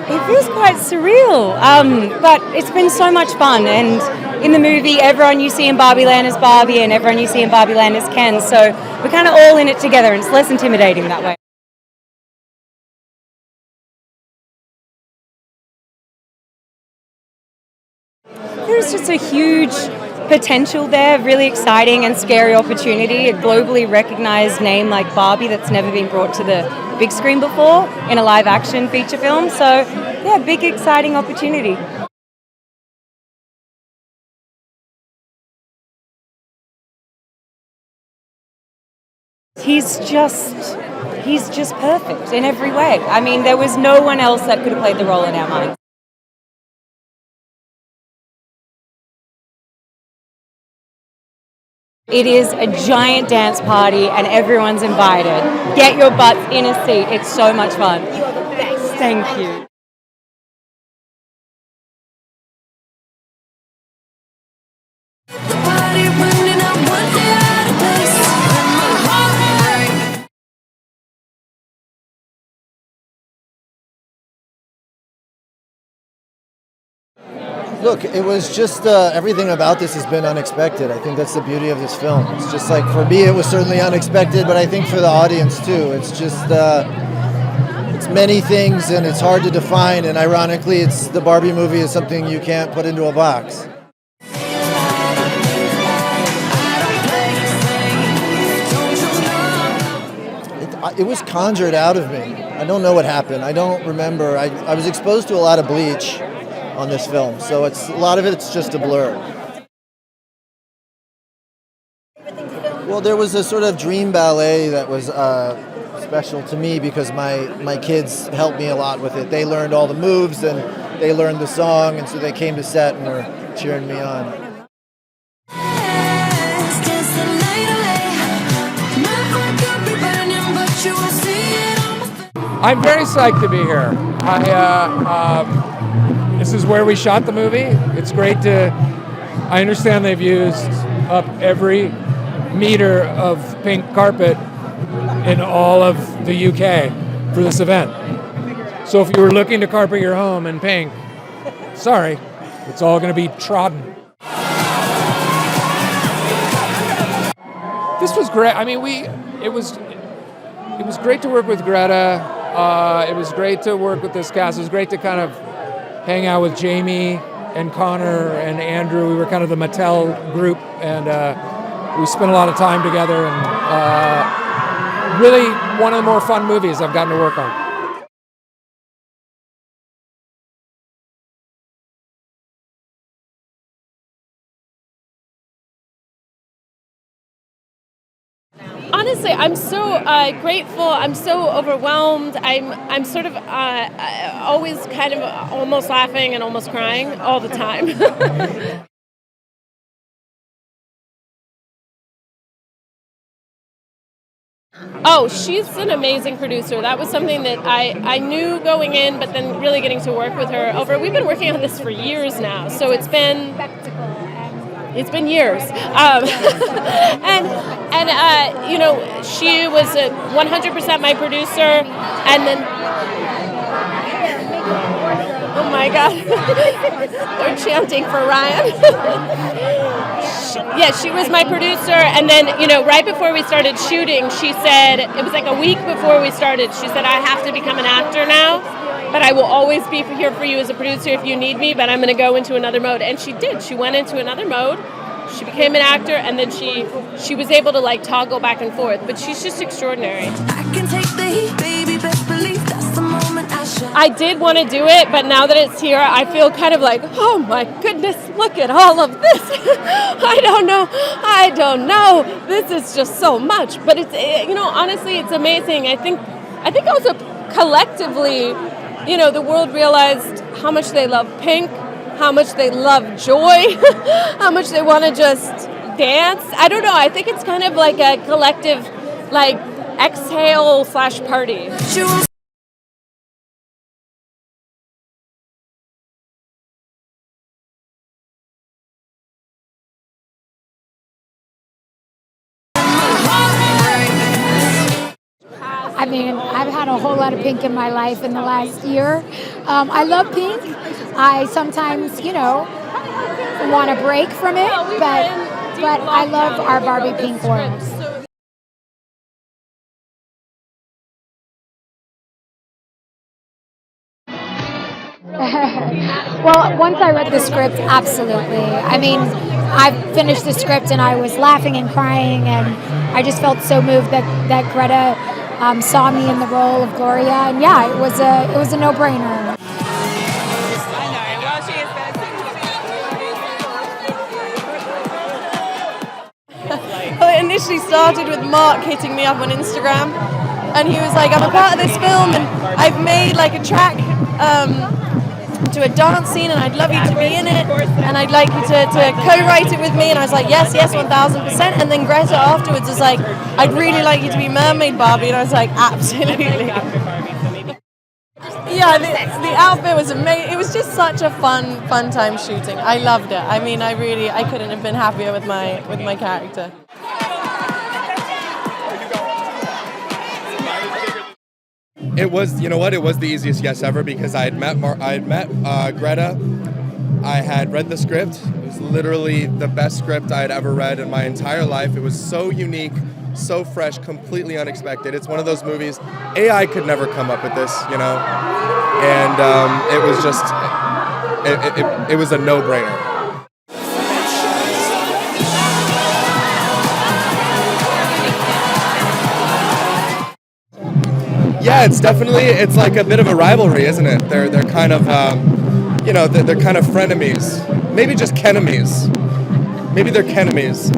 It feels quite surreal, but it's been so much fun. And in the movie, everyone you see in Barbie Land is Barbie, and everyone you see in Barbie Land is Ken. So we're kind of all in it together, and it's less intimidating that way. There's just a huge potential there, really exciting and scary opportunity. A globally recognized name like Barbie that's never been brought to the big screen before in a live action feature film. So, yeah, big exciting opportunity. He's just he's just perfect in every way. I mean, there was no one else that could have played the role in our minds. It is a giant dance party and everyone's invited. Get your butts in a seat. It's so much fun. You are the best. Thank you. Look, it was just everything about this has been unexpected. I think that's the beauty of this film. It's just like for me, it was certainly unexpected, but I think for the audience too. It's just it's many things and it's hard to define. And ironically, it's the Barbie movie is something you can't put into a box. It was conjured out of me. I don't know what happened. I don't remember. I was exposed to a lot of Bleach on this film, so it's a lot of it's just a blur. Well, there was a sort of dream ballet that was special to me because my kids helped me a lot with it. They learned all the moves and they learned the song, and so they came to set and were cheering me on. I'm very psyched to be here. This is where we shot the movie. It's great to. I understand they've used up every meter of pink carpet in all of the UK for this event. So if you were looking to carpet your home in pink, sorry, it's all going to be trodden. This was great. I mean, it was great to work with Greta. It was great to work with this cast. It was great to kind of hang out with Jamie and Connor and Andrew. We were kind of the Mattel group, and we spent a lot of time together. And really, one of the more fun movies I've gotten to work on. Honestly, I'm so grateful. I'm so overwhelmed. I'm sort of always kind of almost laughing and almost crying all the time. Oh, she's an amazing producer. That was something that I knew going in, but then really getting to work with her over. We've been working on this for years now, so it's been years. And you know, she was 100% my producer, and then oh my God, they're chanting for Ryan. Yeah, she was my producer, and then, you know, right before we started shooting, she said, it was like a week before we started, she said, I have to become an actor now, but I will always be here for you as a producer if you need me, but I'm going to go into another mode. And she did. She went into another mode. She became an actor, and then she was able to, like, toggle back and forth. But she's just extraordinary. I can take the heat, baby, best believe that's the moment I shine. I did want to do it, but now that it's here, I feel kind of like, oh my goodness, look at all of this. I don't know. This is just so much. But it's, you know, honestly, it's amazing. I think also collectively, you know, the world realized how much they love Pink, how much they love joy, how much they want to just dance. I don't know. I think it's kind of like a collective, like, exhale/party. I've mean, I've had a whole lot of pink in my life in the last year. I love pink. I sometimes, want to break from it, but I love our Barbie pink world. Well, once I read the script, absolutely. I mean, I finished the script and I was laughing and crying, and I just felt so moved that Greta saw me in the role of Gloria, and yeah, it was a no-brainer. Well, it initially started with Mark hitting me up on Instagram, and he was like, I'm a part of this film and I've made like a track to a dance scene and I'd love you to be in it and I'd like you to co-write it with me, and I was like, yes, 1000%. And then Greta afterwards was like, I'd really like you to be Mermaid Barbie, and I was like, absolutely. Yeah, the outfit was amazing. It was just such a fun time shooting. I loved it. I mean, I couldn't have been happier with my character. It was, you know what? It was the easiest yes ever because I had met Greta. I had read the script. It was literally the best script I had ever read in my entire life. It was so unique, so fresh, completely unexpected. It's one of those movies. AI could never come up with this, and it was just, it was a no-brainer. Yeah, it's like a bit of a rivalry, isn't it? They're kind of, they're kind of frenemies. Maybe just kenemies. Maybe they're kenemies.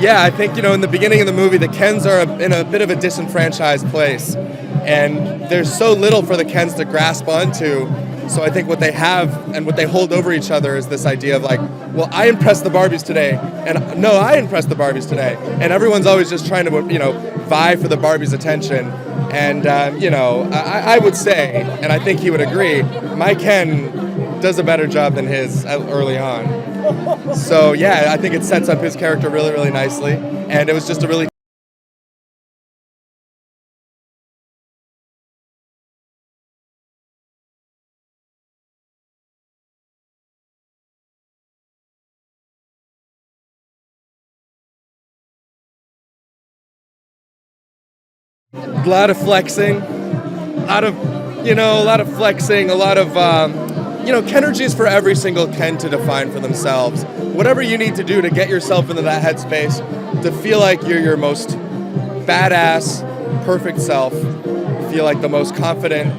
Yeah, I think, in the beginning of the movie, the Kens are in a bit of a disenfranchised place. And there's so little for the Kens to grasp onto. So I think what they have and what they hold over each other is this idea of like, well, I impressed the Barbies today, and no, I impressed the Barbies today. And everyone's always just trying to, vie for the Barbies' attention. And, I would say, and I think he would agree, my Ken does a better job than his early on. So, yeah, I think it sets up his character really, really nicely. And it was just a really a lot of flexing, a lot of flexing, a lot of, Kenergy is for every single Ken to define for themselves. Whatever you need to do to get yourself into that headspace, to feel like you're your most badass, perfect self, feel like the most confident,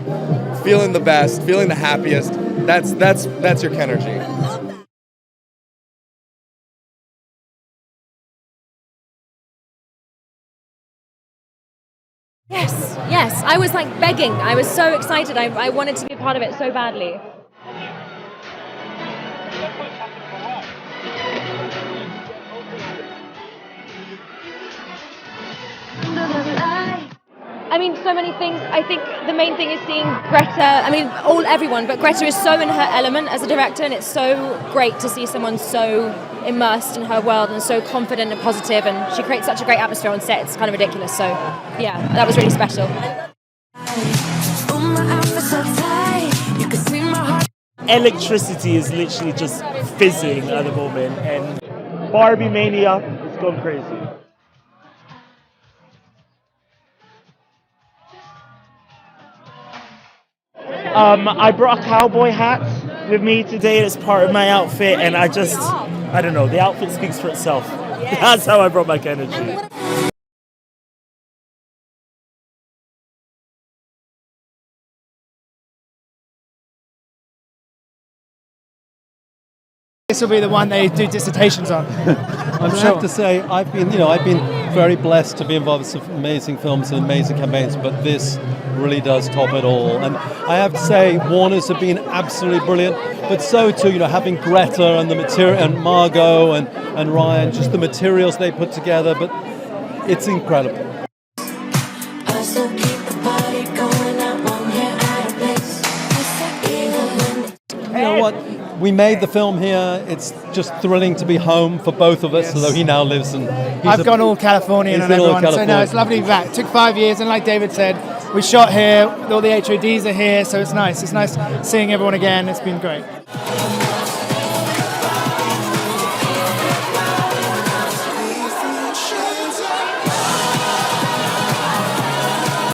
feeling the best, feeling the happiest, that's your Kenergy. Yes, I was like begging. I was so excited. I wanted to be a part of it so badly. I mean, so many things. I think the main thing is seeing Greta. I mean, everyone, but Greta is so in her element as a director, and it's so great to see someone so immersed in her world and so confident and positive, and she creates such a great atmosphere on set. It's kind of ridiculous. So, yeah, that was really special. Electricity is literally just fizzing at the moment, and Barbie mania has gone crazy. I brought a cowboy hat with me today as part of my outfit, and I don't know, the outfit speaks for itself. Yes. That's how I brought my energy. This will be the one they do dissertations on. I have to say, I've been very blessed to be involved with some amazing films and amazing campaigns, but this really does top it all. And I have to say, Warners have been absolutely brilliant, but so too, having Greta and the material and Margot and Ryan, just the materials they put together. But it's incredible. You know what? we made the film here. It's just thrilling to be home for both of us, Yes. although he now lives in... I've gone all Californian he's on been all everyone, so no, California. it's lovely to be back. It took 5 years, and like David said, we shot here, all the HODs are here, so it's nice. It's nice seeing everyone again. It's been great.